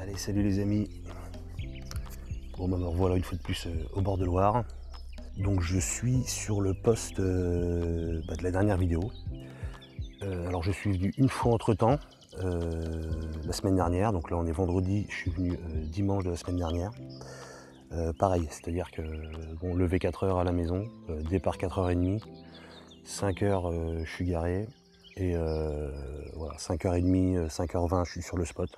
Allez, salut les amis. Bon, bah, me revoilà une fois de plus au bord de Loire. Donc je suis sur le poste de la dernière vidéo. Alors je suis venu une fois entre temps, la semaine dernière. Donc là on est vendredi, je suis venu dimanche de la semaine dernière. Pareil, c'est-à-dire que bon, lever 4 heures à la maison, départ 4h30, 5h je suis garé. Et voilà, 5h30, 5h20 je suis sur le spot.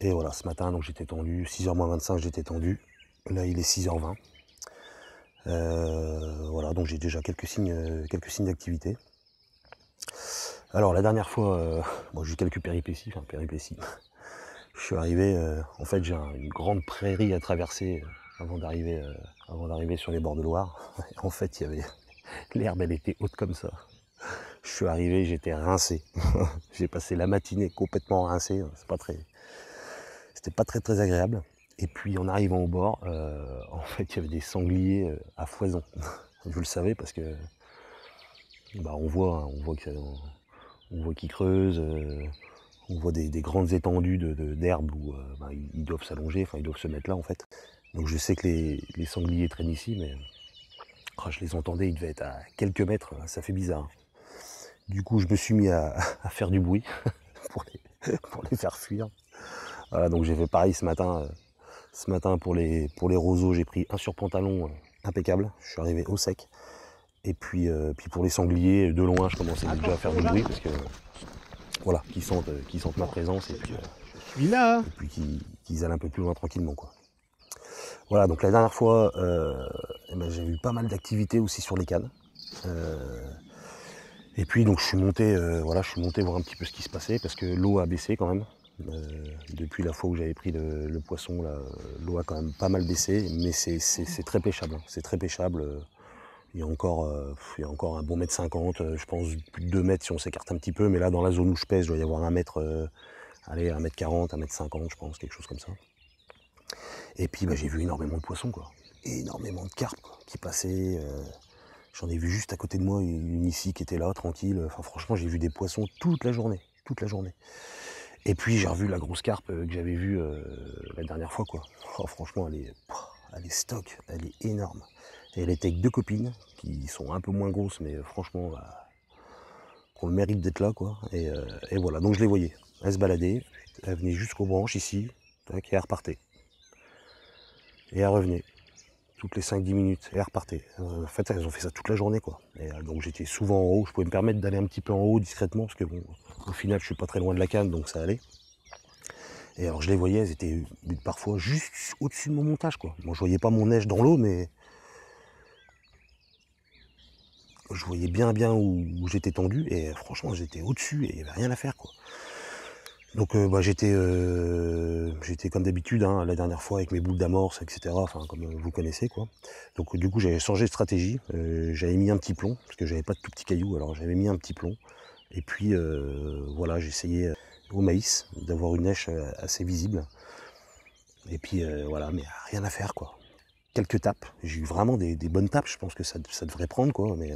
Et voilà, ce matin, donc j'étais tendu, 6h moins 25, j'étais tendu. Là, il est 6h20. Voilà, donc j'ai déjà quelques signes d'activité. Alors, la dernière fois, bon, j'ai eu quelques péripéties, Je suis arrivé, en fait, j'ai une grande prairie à traverser avant d'arriver sur les bords de Loire. En fait, il y avait l'herbe, elle était haute comme ça. Je suis arrivé, j'étais rincé. J'ai passé la matinée complètement rincé. C'était pas très agréable. Et puis en arrivant au bord, en fait il y avait des sangliers à foison. Je le savais parce que bah, on voit qu'ils creusent, on voit des grandes étendues d'herbe où bah, ils doivent s'allonger, enfin ils doivent se mettre là en fait. Donc je sais que les sangliers traînent ici, mais je les entendais, ils devaient être à quelques mètres, ça fait bizarre. Du coup je me suis mis à faire du bruit pour les faire fuir. Voilà, donc j'ai fait pareil ce matin. Ce matin pour les roseaux, j'ai pris un surpantalon impeccable. Je suis arrivé au sec. Et puis pour les sangliers, de loin, je commençais déjà à faire du bruit parce que voilà, qu'ils sentent ma présence et puis, qu'ils allent un peu plus loin tranquillement quoi. Voilà, donc la dernière fois, j'ai eu pas mal d'activités aussi sur les cannes. Et puis donc je suis monté voir un petit peu ce qui se passait parce que l'eau a baissé quand même. Depuis la fois où j'avais pris le poisson, l'eau a quand même pas mal baissé, mais c'est très pêchable. Hein. C'est très pêchable. Il y a encore un bon mètre 50, je pense plus de 2 mètres si on s'écarte un petit peu, mais là dans la zone où je pêche, il doit y avoir 1 mètre, 1m40, 1m50, je pense, quelque chose comme ça. Et puis j'ai vu énormément de poissons, quoi. Énormément de carpes quoi, qui passaient. J'en ai vu juste à côté de moi une ici qui était là, tranquille. Enfin franchement, j'ai vu des poissons toute la journée. Et puis j'ai revu la grosse carpe que j'avais vue la dernière fois quoi. Oh, franchement elle est stock, elle est énorme. Et elle était avec 2 copines qui sont un peu moins grosses mais franchement qu'on le mérite d'être là quoi. Et voilà, donc je les voyais. Elles se baladaient, elles venaient jusqu'aux branches ici, et elles repartaient. Et elles revenaient. toutes les 5-10 minutes, et elles repartaient. En fait, elles ont fait ça toute la journée, quoi. Et donc j'étais souvent en haut, je pouvais me permettre d'aller un petit peu en haut discrètement, parce que bon, au final, je suis pas très loin de la canne, donc ça allait. Et alors je les voyais, elles étaient parfois juste au-dessus de mon montage, quoi. Moi, je voyais pas mon neige dans l'eau, mais je voyais bien où j'étais tendu, et franchement, j'étais au-dessus, et il n'y avait rien à faire, quoi. Donc j'étais comme d'habitude, hein, la dernière fois avec mes boules d'amorce, etc. Enfin, comme vous connaissez, quoi. Donc du coup, j'avais changé de stratégie. J'avais mis un petit plomb, parce que j'avais pas de tout petits cailloux, alors j'avais mis un petit plomb. Et puis voilà, j'essayais au maïs d'avoir une neige assez visible. Et puis voilà, mais rien à faire, quoi. Quelques tapes, j'ai eu vraiment des bonnes tapes, je pense que ça devrait prendre, quoi, mais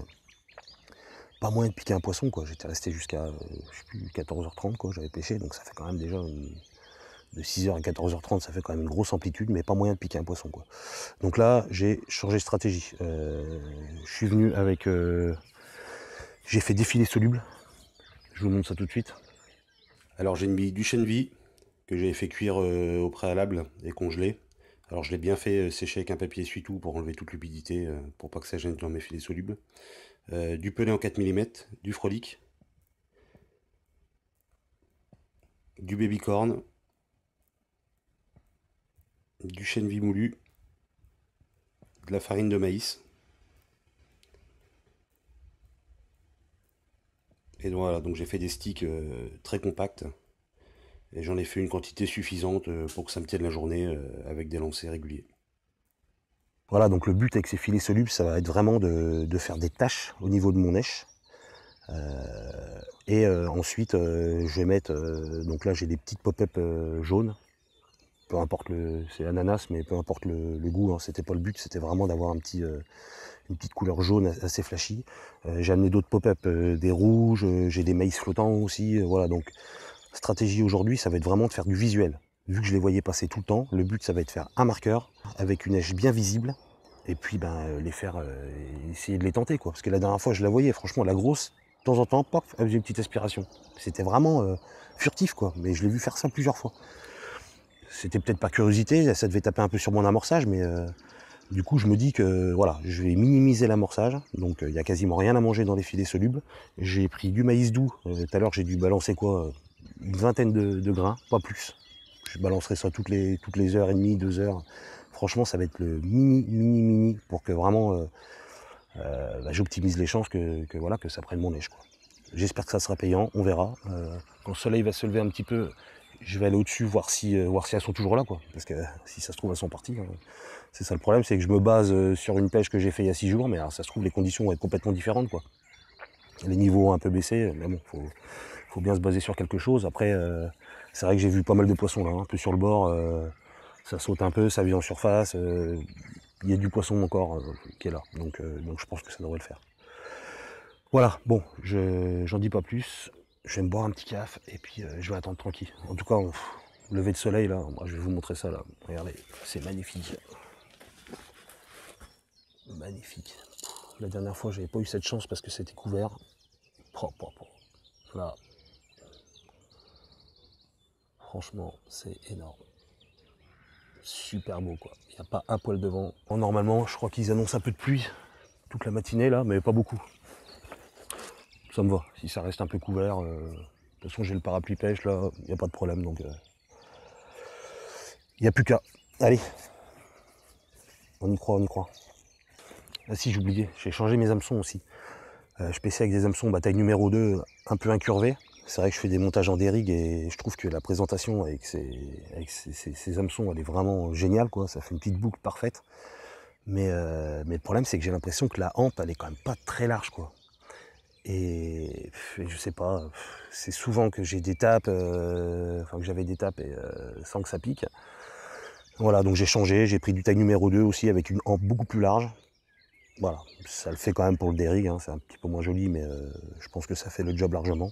pas moyen de piquer un poisson, quoi. J'étais resté jusqu'à, je sais plus, 14h30, quoi, j'avais pêché, donc ça fait quand même déjà de 6h à 14h30, ça fait quand même une grosse amplitude, mais pas moyen de piquer un poisson, quoi. Donc là, j'ai changé de stratégie. Je suis venu avec... j'ai fait défiler soluble. Je vous montre ça tout de suite. Alors j'ai mis du chêne vie que j'avais fait cuire au préalable et congelé. Alors je l'ai bien fait sécher avec un papier essuie-tout pour enlever toute l'humidité, pour pas que ça gêne dans mes filets solubles. Du pelé en 4 mm, du frolic, du babycorn, du chêne vie moulu, de la farine de maïs. Et donc, voilà, donc j'ai fait des sticks très compacts. Et j'en ai fait une quantité suffisante pour que ça me tienne la journée avec des lancers réguliers. Voilà, donc le but avec ces filets solubles, ça va être vraiment de faire des taches au niveau de mon neige. Ensuite, je vais mettre, donc là j'ai des petites pop-up jaunes. Peu importe c'est ananas, mais peu importe le goût, hein, c'était pas le but, c'était vraiment d'avoir une petite couleur jaune assez flashy. J'ai amené d'autres pop-up, des rouges, j'ai des maïs flottants aussi, voilà. Donc stratégie aujourd'hui, ça va être vraiment de faire du visuel. Vu que je les voyais passer tout le temps, le but ça va être de faire un marqueur avec une neige bien visible, et puis les faire, essayer de les tenter, quoi. Parce que la dernière fois je la voyais, franchement la grosse, de temps en temps, pop, elle faisait une petite aspiration. C'était vraiment furtif, quoi, mais je l'ai vu faire ça plusieurs fois. C'était peut-être par curiosité, ça devait taper un peu sur mon amorçage, mais du coup je me dis que voilà, je vais minimiser l'amorçage, donc il n'y a quasiment rien à manger dans les filets solubles. J'ai pris du maïs doux, tout à l'heure j'ai dû balancer quoi, une vingtaine de grains, pas plus. Je balancerai ça toutes les heures et demie, 2 heures. Franchement ça va être le mini pour que vraiment j'optimise les chances que voilà, que ça prenne mon neige, quoi. J'espère que ça sera payant, on verra. Quand le soleil va se lever un petit peu, je vais aller au-dessus voir si elles sont toujours là, quoi. Parce que si ça se trouve elles sont parties, hein. C'est ça le problème, c'est que je me base sur une pêche que j'ai fait il y a 6 jours, mais alors ça se trouve les conditions vont être complètement différentes, quoi. Les niveaux ont un peu baissé, mais bon, faut bien se baser sur quelque chose. Après, c'est vrai que j'ai vu pas mal de poissons là, un peu sur le bord, ça saute un peu, ça vient en surface, il y a du poisson encore qui est là, donc je pense que ça devrait le faire. Voilà, bon, j'en dis pas plus, je vais me boire un petit café et puis je vais attendre tranquille. En tout cas, lever de soleil là, moi, je vais vous montrer ça là, regardez, c'est magnifique. Magnifique. La dernière fois, j'avais pas eu cette chance parce que c'était couvert. Là, franchement, c'est énorme. Super beau, quoi. Il n'y a pas un poil de vent. Bon, normalement, je crois qu'ils annoncent un peu de pluie toute la matinée là, mais pas beaucoup. Ça me va. Si ça reste un peu couvert, de toute façon, j'ai le parapluie pêche là, il n'y a pas de problème, donc il n'y a plus qu'à. Allez, on y croit, on y croit. Ah si, j'oubliais, j'ai changé mes hameçons aussi. Je pêchais avec des hameçons taille numéro 2, un peu incurvés. C'est vrai que je fais des montages en dérigue et je trouve que la présentation avec ces hameçons, elle est vraiment géniale, quoi. Ça fait une petite boucle parfaite. Mais le problème, c'est que j'ai l'impression que la hampe, elle est quand même pas très large, quoi. Et je sais pas, c'est souvent que j'ai des tapes, que j'avais des tapes sans que ça pique. Voilà, donc j'ai changé, j'ai pris du taille numéro 2 aussi avec une hampe beaucoup plus large. Voilà, ça le fait quand même pour le dérigue, hein, c'est un petit peu moins joli, mais je pense que ça fait le job largement.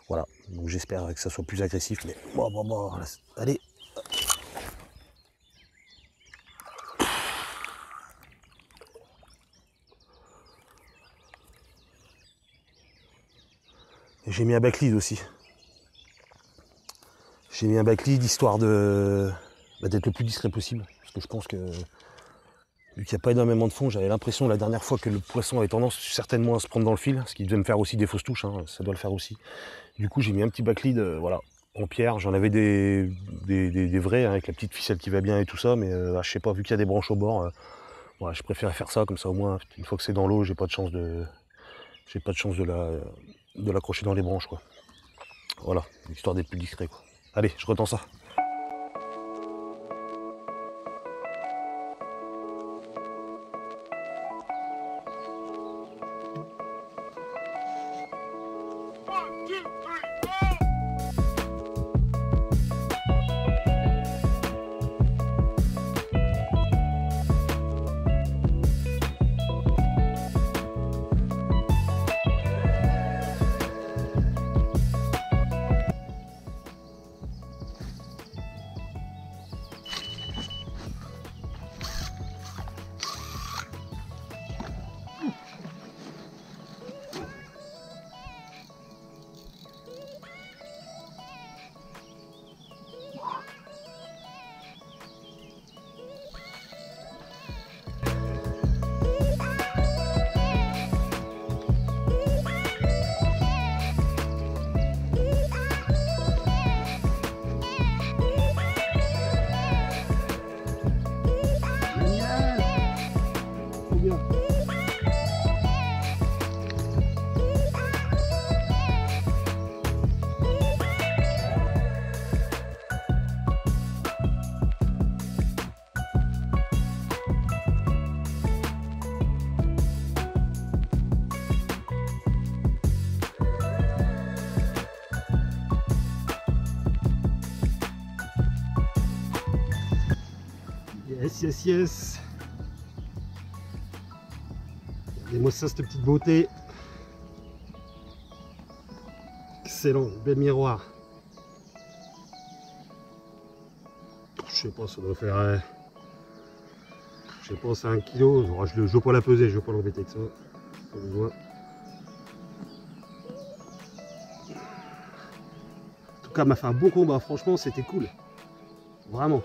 Voilà, donc j'espère que ça soit plus agressif, mais bon, allez. J'ai mis un backlead aussi. J'ai mis un backlead histoire d'être le plus discret possible, parce que je pense que Vu qu'il n'y a pas énormément de fond, j'avais l'impression la dernière fois que le poisson avait tendance certainement à se prendre dans le fil, ce qui devait me faire aussi des fausses touches, hein, ça doit le faire aussi. Du coup j'ai mis un petit backlead, voilà, en pierre. J'en avais des vrais, hein, avec la petite ficelle qui va bien et tout ça, mais je sais pas, vu qu'il y a des branches au bord, voilà, je préférais faire ça, comme ça au moins, une fois que c'est dans l'eau, j'ai pas de chance de l'accrocher dans les branches, quoi. Voilà, histoire d'être plus discret, quoi. Allez, je retends ça. Yes, yes. Regardez-moi ça, cette petite beauté. Excellent, bel miroir. Je sais pas, ça doit faire... je sais pas, c'est 1 kg. Je ne veux pas la peser, je veux pas l'embêter que ça. Pas besoin. En tout cas, m'a fait un beau combat. Franchement, c'était cool. Vraiment.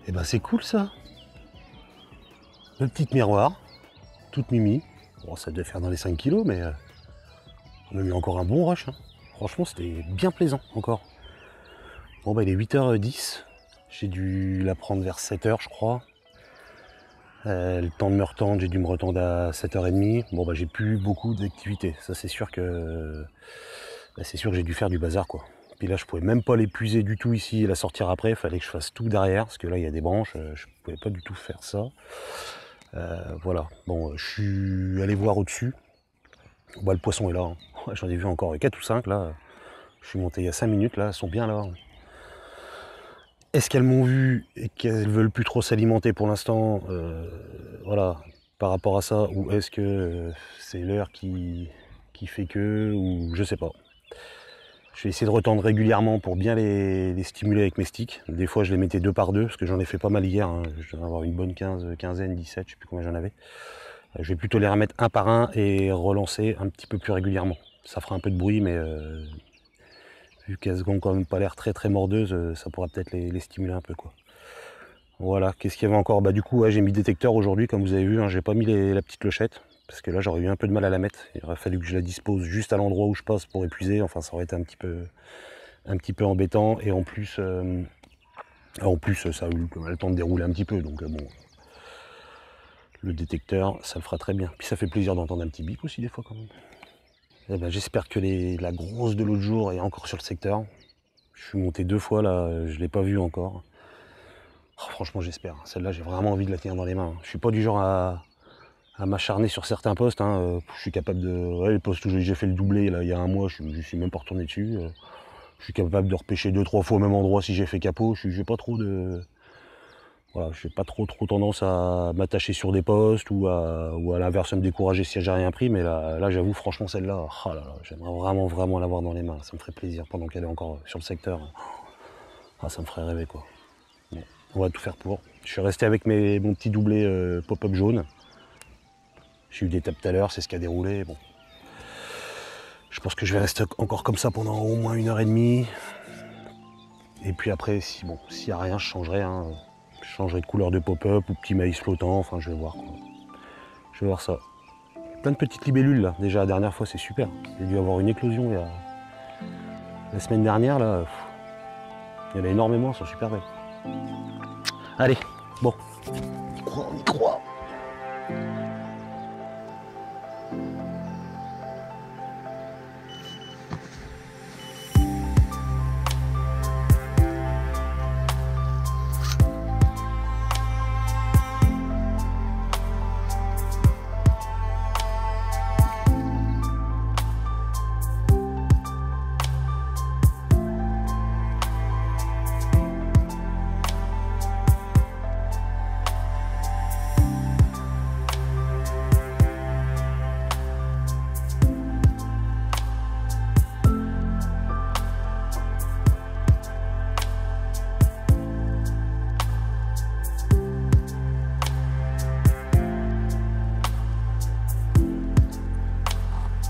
Et ben c'est cool ça. Le petit miroir, toute mimi. Bon, ça devait faire dans les 5 kilos, mais on a eu encore un bon rush, hein. Franchement, c'était bien plaisant encore. Bon, bah il est 8h10. J'ai dû la prendre vers 7h, je crois. Le temps de me retendre, j'ai dû me retendre à 7h30. Bon, bah j'ai plus beaucoup d'activité. Ça, c'est sûr que j'ai dû faire du bazar, quoi. Puis là, je pouvais même pas l'épuiser du tout ici et la sortir après. Il fallait que je fasse tout derrière, parce que là, il y a des branches. Je pouvais pas du tout faire ça. Voilà. Bon, je suis allé voir au-dessus. Bah, le poisson est là, hein. J'en ai vu encore 4 ou 5 là. Je suis monté il y a 5 minutes là, elles sont bien là. Est-ce qu'elles m'ont vu et qu'elles veulent plus trop s'alimenter pour l'instant, voilà, par rapport à ça, ou est-ce que c'est l'heure qui fait que, ou je sais pas. Je vais essayer de retendre régulièrement pour bien les stimuler avec mes sticks. Des fois je les mettais 2 par 2 parce que j'en ai fait pas mal hier, hein. Je dois avoir une bonne quinzaine, 17, je sais plus combien j'en avais. Je vais plutôt les remettre 1 par 1 et relancer un petit peu plus régulièrement. Ça fera un peu de bruit, mais vu qu'elles n'ont quand même pas l'air très mordeuses, ça pourra peut-être les stimuler un peu, quoi. Voilà, qu'est-ce qu'il y avait encore? Bah du coup, ouais, j'ai mis détecteur aujourd'hui, comme vous avez vu, hein. J'ai pas mis la petite clochette, parce que là j'aurais eu un peu de mal à la mettre. Il aurait fallu que je la dispose juste à l'endroit où je passe pour épuiser, enfin ça aurait été un petit peu embêtant, et en plus ça a eu le temps de dérouler un petit peu, donc bon, le détecteur ça le fera très bien. Puis ça fait plaisir d'entendre un petit bip aussi des fois quand même. Eh ben, j'espère que la grosse de l'autre jour est encore sur le secteur. Je suis monté 2 fois là, je l'ai pas vue encore. Oh, franchement j'espère, celle-là j'ai vraiment envie de la tenir dans les mains. Je suis pas du genre à m'acharner sur certains postes. Hein. Je suis capable de... Ouais, les postes où j'ai fait le doublé là, il y a un mois, je suis même pas retourné dessus. Je suis capable de repêcher 2-3 fois au même endroit si j'ai fait capot. J'ai pas trop de... Voilà, j'ai pas trop tendance à m'attacher sur des postes ou à l'inverse, à me décourager si j'ai rien pris. Mais là j'avoue, franchement, celle-là, oh là là, j'aimerais vraiment l'avoir dans les mains. Ça me ferait plaisir pendant qu'elle est encore sur le secteur. Ah, ça me ferait rêver, quoi. Bon, on va tout faire pour. Je suis resté avec mon petit doublé pop-up jaune. J'ai eu des tapes tout à l'heure, c'est ce qui a déroulé. Bon. Je pense que je vais rester encore comme ça pendant au moins 1h30. Et puis après, s'il y a rien, je changerai. Hein. Je changerai de couleur de pop-up ou petit maïs flottant. Enfin, je vais voir. Quoi. Je vais voir ça. Plein de petites libellules là. Déjà la dernière fois, c'est super. J'ai dû avoir une éclosion la semaine dernière là. Il y en a énormément, elles sont super belles. Allez, bon. On y croit.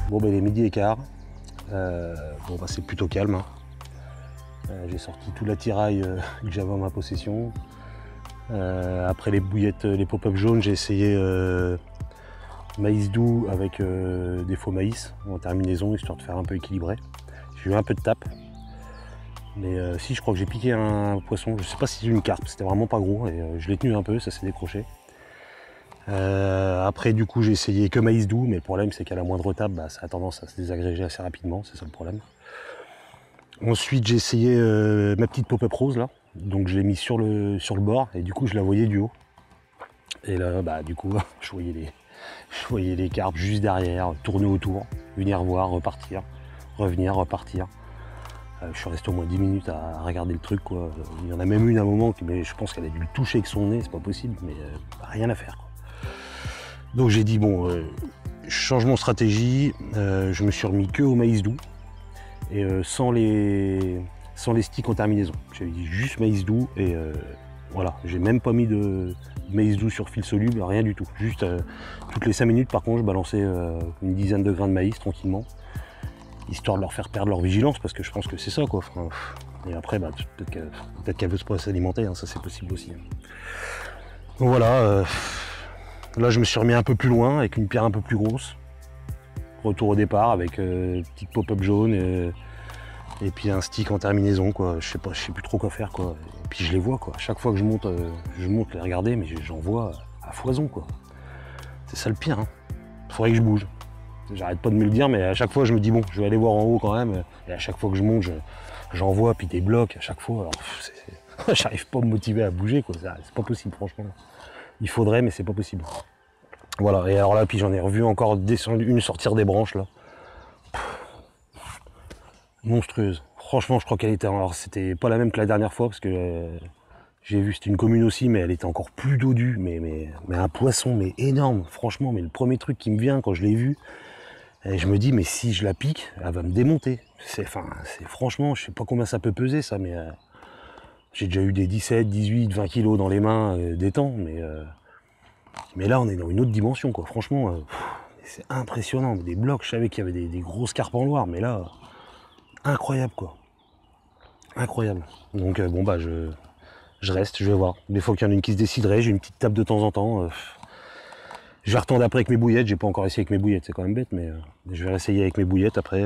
Bon ben il est 12h15, c'est plutôt calme. Hein. J'ai sorti tout l'attirail que j'avais en ma possession. Après les bouillettes, les pop-up jaunes, j'ai essayé maïs doux avec des faux maïs en terminaison, histoire de faire un peu équilibré. J'ai eu un peu de tape. Mais si, je crois que j'ai piqué un poisson, je sais pas si c'est une carpe, c'était vraiment pas gros, et je l'ai tenu un peu, ça s'est décroché. Après du coup j'ai essayé que maïs doux, mais le problème c'est qu'à la moindre tape, ça a tendance à se désagréger assez rapidement, c'est ça le problème. Ensuite j'ai essayé ma petite pop-up rose là, donc je l'ai mis sur le bord et du coup je la voyais du haut. Et là du coup je voyais les carpes juste derrière, tourner autour, venir voir, repartir, revenir, repartir. Je suis resté au moins 10 minutes à regarder le truc, quoi. Il y en a même une à un moment, mais je pense qu'elle a dû le toucher avec son nez, c'est pas possible, mais rien à faire, quoi. Donc j'ai dit bon, je change mon stratégie, je me suis remis que au maïs doux et sans les sticks en terminaison. J'avais dit juste maïs doux et voilà, j'ai même pas mis de maïs doux sur fil soluble, rien du tout. Juste toutes les 5 minutes par contre je balançais une dizaine de grains de maïs tranquillement, histoire de leur faire perdre leur vigilance parce que je pense que c'est ça quoi. Enfin, et après peut-être qu'elle veut se pas s'alimenter, hein, ça c'est possible aussi. Donc voilà. Là, je me suis remis un peu plus loin avec une pierre un peu plus grosse. Retour au départ avec petite pop-up jaune et puis un stick en terminaison, quoi. Je sais plus trop quoi faire, quoi. Et puis je les vois, quoi. Chaque fois que je monte les regarder, mais j'en vois à foison, quoi. C'est ça le pire. Hein. Faudrait que je bouge. J'arrête pas de me le dire, mais à chaque fois je me dis bon, je vais aller voir en haut quand même. Et à chaque fois que je monte, j'en vois puis des blocs à chaque fois. Alors, j'arrive pas à me motiver à bouger, quoi. C'est pas possible, franchement. Il faudrait, mais c'est pas possible. Voilà, et alors là, puis j'en ai revu encore une sortir des branches, là. Monstrueuse. Franchement, je crois qu'elle était... Alors, c'était pas la même que la dernière fois, parce que j'ai vu, c'était une commune aussi, mais elle était encore plus dodue. Mais un poisson, mais énorme, franchement. Mais le premier truc qui me vient quand je l'ai vue, et je me dis, mais si je la pique, elle va me démonter. Franchement, je sais pas combien ça peut peser, ça, mais... j'ai déjà eu des 17, 18, 20 kilos dans les mains des temps, mais là on est dans une autre dimension, quoi. Franchement, c'est impressionnant. Des blocs, je savais qu'il y avait des grosses carpes en Loire, mais là, incroyable, quoi. Incroyable. Donc je reste, je vais voir. Des fois qu'il y en a une qui se déciderait, j'ai une petite tape de temps en temps. Je vais retendre après avec mes bouillettes, j'ai pas encore essayé avec mes bouillettes, c'est quand même bête, mais je vais réessayer avec mes bouillettes après.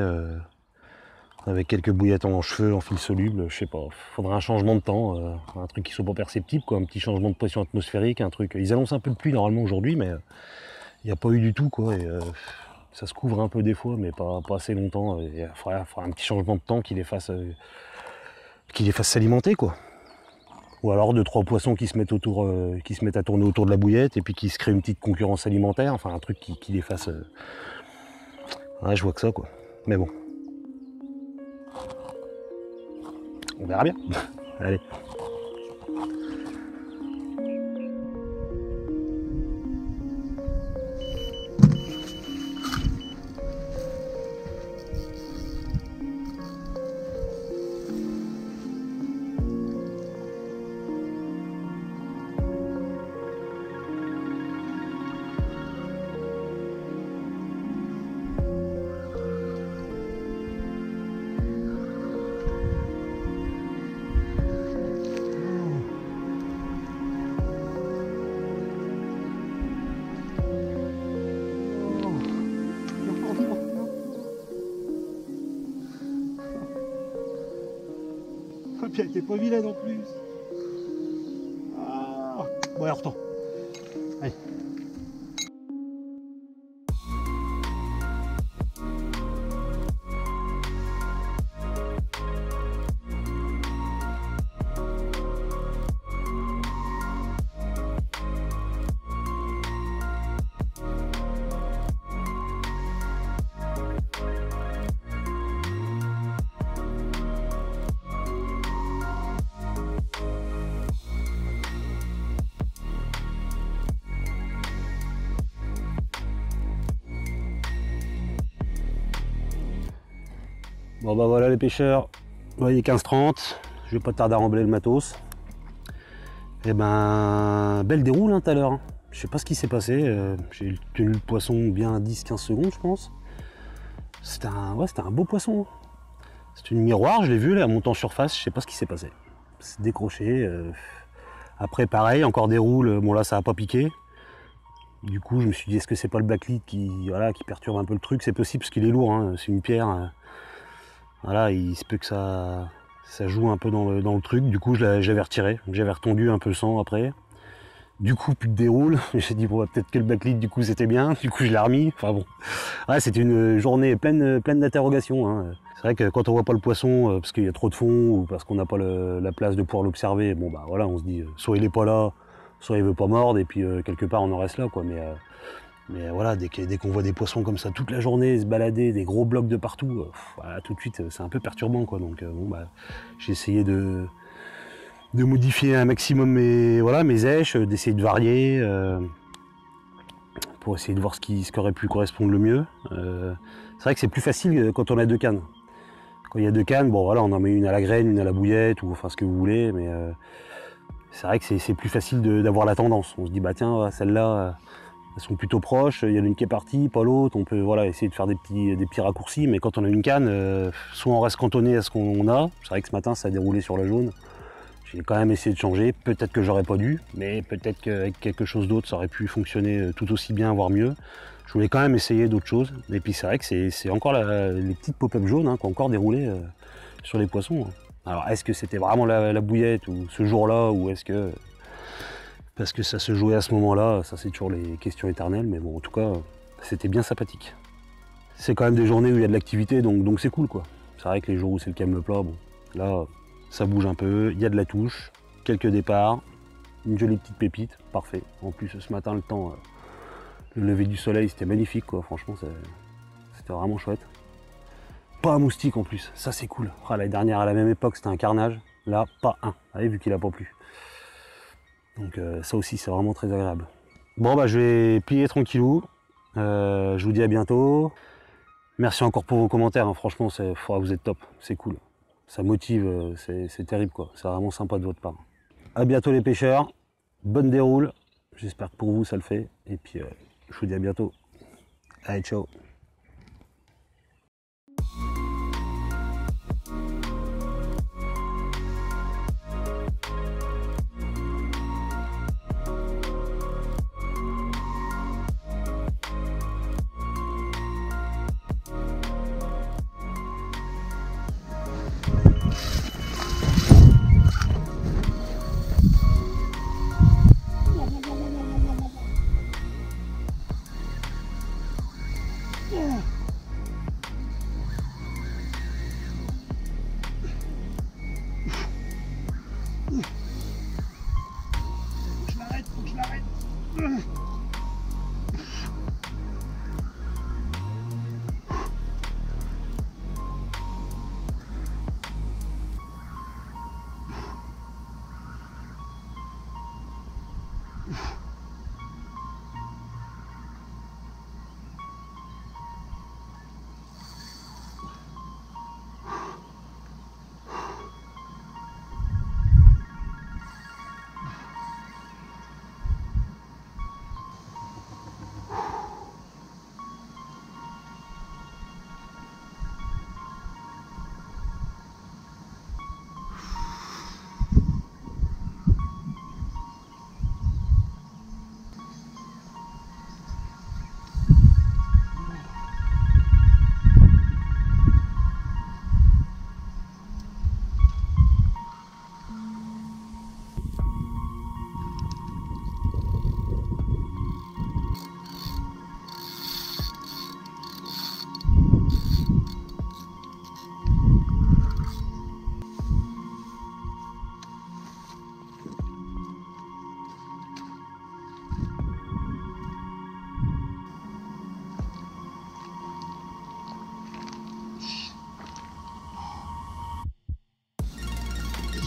Avec quelques bouillettes en cheveux, en fil soluble, je sais pas, faudrait un changement de temps, un truc qui soit pas perceptible, quoi, un petit changement de pression atmosphérique, un truc. Ils annoncent un peu de pluie normalement aujourd'hui, mais il n'y a pas eu du tout, quoi, et ça se couvre un peu des fois, mais pas assez longtemps. Il faudra un petit changement de temps qui les fasse s'alimenter, quoi. Ou alors 2-3 poissons qui se mettent autour, qui se mettent à tourner autour de la bouillette et puis qui se créent une petite concurrence alimentaire, enfin un truc qui les fasse. Ouais, je vois que ça quoi. Mais bon. On verra bien. Allez. Puis elle était pas vilaine en plus. Ah. Bon, allez, on retourne. Allez. Bon bah voilà les pêcheurs, vous voyez 15-30, je vais pas tarder à remballer le matos. Et ben, belle déroule hein, tout à l'heure. Hein. Je sais pas ce qui s'est passé, j'ai tenu le poisson bien 10-15 secondes je pense. C'était un beau poisson. C'est une miroir, je l'ai vu là, montant en surface, je sais pas ce qui s'est passé. C'est décroché. Après pareil, encore des roules, bon là ça a pas piqué. Du coup je me suis dit est-ce que c'est pas le backlit qui perturbe un peu le truc, c'est possible parce qu'il est lourd, hein. C'est une pierre. Voilà, il se peut que ça joue un peu dans le truc, du coup j'avais retiré, j'avais retendu un peu le sang après. Du coup plus de déroule, j'ai dit bon bah, peut-être que le backlit du coup c'était bien, du coup je l'ai remis, enfin bon. Ouais, c'était une journée pleine d'interrogations. Hein. C'est vrai que quand on voit pas le poisson, parce qu'il y a trop de fond ou parce qu'on n'a pas la place de pouvoir l'observer, bon bah voilà, on se dit soit il est pas là, soit il veut pas mordre, et puis quelque part on en reste là quoi. Mais voilà, dès qu'on voit des poissons comme ça toute la journée se balader, des gros blocs de partout, voilà, tout de suite c'est un peu perturbant quoi. Donc bon bah j'ai essayé de modifier un maximum mes èches, d'essayer de varier pour essayer de voir ce qui aurait pu correspondre le mieux. C'est vrai que c'est plus facile quand on a 2 cannes. Quand il y a 2 cannes, bon voilà, on en met une à la graine, une à la bouillette, ou enfin ce que vous voulez, mais c'est vrai que c'est plus facile d'avoir la tendance. On se dit bah tiens, celle-là, elles sont plutôt proches, il y en a une qui est partie, pas l'autre, on peut voilà, essayer de faire des petits raccourcis, mais quand on a une canne, soit on reste cantonné à ce qu'on a. C'est vrai que ce matin ça a déroulé sur la jaune. J'ai quand même essayé de changer, peut-être que j'aurais pas dû, mais peut-être qu'avec quelque chose d'autre ça aurait pu fonctionner tout aussi bien, voire mieux. Je voulais quand même essayer d'autres choses, et puis c'est vrai que c'est encore les petites pop-up jaunes hein, qui ont encore déroulé sur les poissons. Alors est-ce que c'était vraiment la bouillette, ou ce jour-là, ou est-ce que... Parce que ça se jouait à ce moment-là, ça c'est toujours les questions éternelles, mais bon en tout cas c'était bien sympathique. C'est quand même des journées où il y a de l'activité, donc c'est cool quoi. C'est vrai que les jours où c'est le calme plat, bon là ça bouge un peu, il y a de la touche, quelques départs, une jolie petite pépite, parfait. En plus ce matin le temps, le lever du soleil c'était magnifique quoi, franchement c'était vraiment chouette. Pas un moustique en plus, ça c'est cool. Ah, l'année dernière à la même époque c'était un carnage, là pas un, vous voyez, vu qu'il a pas plu. Donc ça aussi c'est vraiment très agréable. Bon bah je vais plier tranquillou, je vous dis à bientôt. Merci encore pour vos commentaires, hein. Franchement vous êtes top, c'est cool. Ça motive, c'est terrible quoi, c'est vraiment sympa de votre part. À bientôt les pêcheurs, bonne déroule, j'espère que pour vous ça le fait, et puis je vous dis à bientôt. Allez ciao.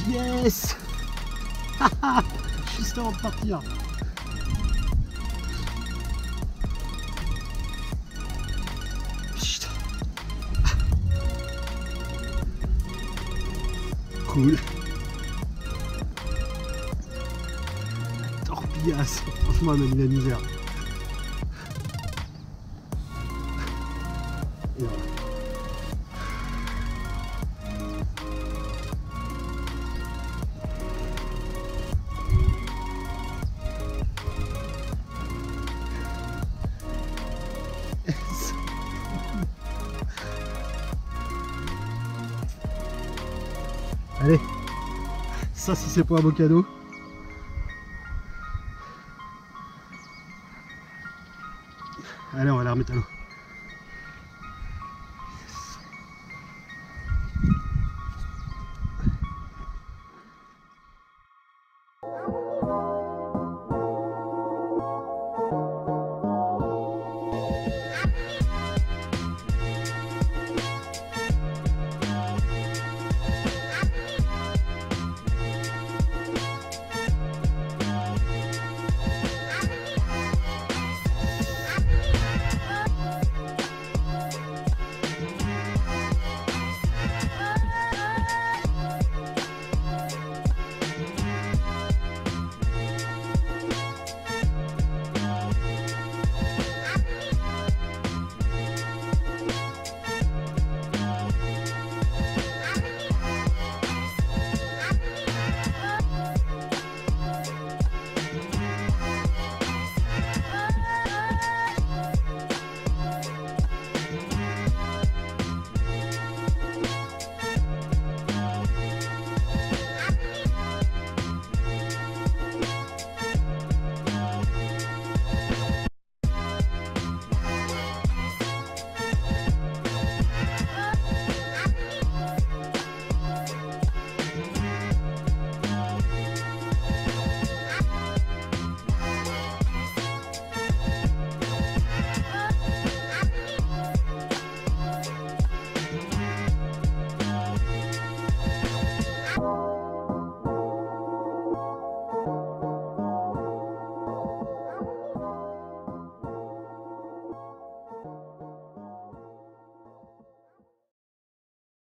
Yes. Juste avant de partir. Putain. Cool. Torpillasse. Franchement, elle m'a mis la misère. Et voilà. Allez, ça si c'est pas un beau cadeau. Allez, on va la remettre à l'eau.